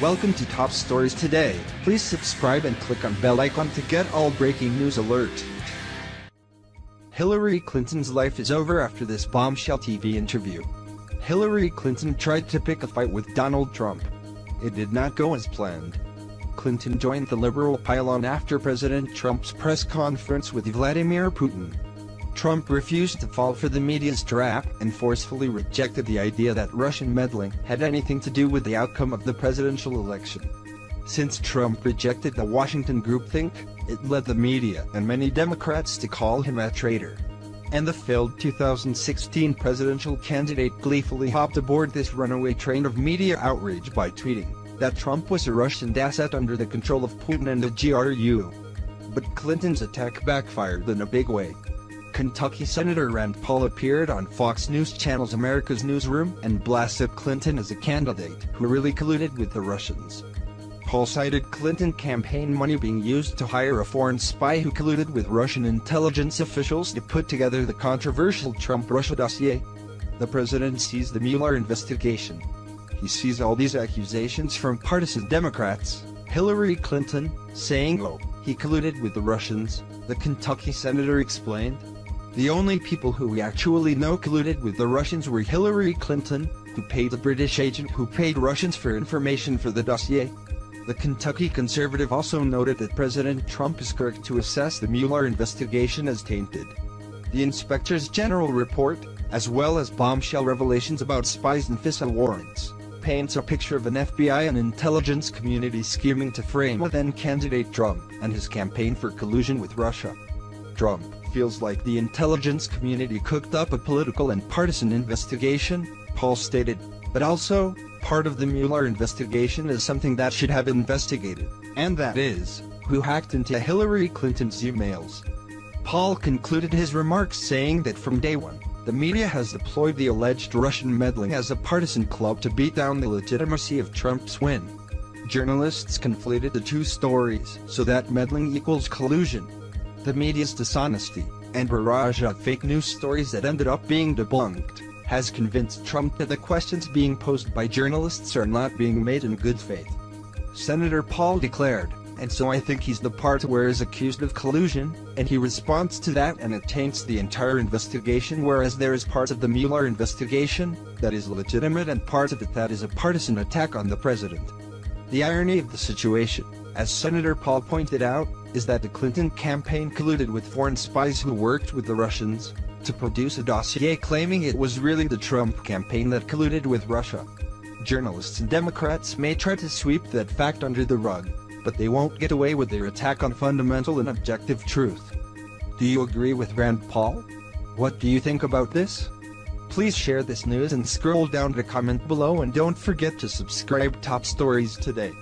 Welcome to Top Stories Today. Please subscribe and click on bell icon to get all breaking news alert. Hillary Clinton's life is over after this bombshell TV interview. Hillary Clinton tried to pick a fight with Donald Trump. It did not go as planned. Clinton joined the liberal pylon after President Trump's press conference with Vladimir Putin. Trump refused to fall for the media's trap and forcefully rejected the idea that Russian meddling had anything to do with the outcome of the presidential election. Since Trump rejected the Washington groupthink, it led the media and many Democrats to call him a traitor. And the failed 2016 presidential candidate gleefully hopped aboard this runaway train of media outrage by tweeting that Trump was a Russian asset under the control of Putin and the GRU. But Clinton's attack backfired in a big way. Kentucky Senator Rand Paul appeared on Fox News Channel's America's Newsroom and blasted Clinton as a candidate who really colluded with the Russians. Paul cited Clinton campaign money being used to hire a foreign spy who colluded with Russian intelligence officials to put together the controversial Trump-Russia dossier. The president sees the Mueller investigation. He sees all these accusations from partisan Democrats, Hillary Clinton, saying, "Oh, he colluded with the Russians," the Kentucky senator explained. The only people who we actually know colluded with the Russians were Hillary Clinton, who paid the British agent who paid Russians for information for the dossier. The Kentucky conservative also noted that President Trump is correct to assess the Mueller investigation as tainted. The Inspector's General report, as well as bombshell revelations about spies and FISA warrants, paints a picture of an FBI and intelligence community scheming to frame a then-candidate Trump and his campaign for collusion with Russia. Trump feels like the intelligence community cooked up a political and partisan investigation, Paul stated, but also, part of the Mueller investigation is something that should have investigated, and that is, who hacked into Hillary Clinton's emails. Paul concluded his remarks saying that from day one, the media has deployed the alleged Russian meddling as a partisan club to beat down the legitimacy of Trump's win. Journalists conflated the two stories so that meddling equals collusion. The media's dishonesty and barrage of fake news stories that ended up being debunked has convinced Trump that the questions being posed by journalists are not being made in good faith. Senator Paul declared, "And so I think he's the part where is accused of collusion, and he responds to that and it taints the entire investigation, whereas there is part of the Mueller investigation that is legitimate and part of it that is a partisan attack on the president." The irony of the situation, as Senator Paul pointed out, is that the Clinton campaign colluded with foreign spies who worked with the Russians to produce a dossier claiming it was really the Trump campaign that colluded with Russia. Journalists and Democrats may try to sweep that fact under the rug, but they won't get away with their attack on fundamental and objective truth. Do you agree with Rand Paul? What do you think about this? Please share this news and scroll down to comment below, and don't forget to subscribe. Top Stories Today.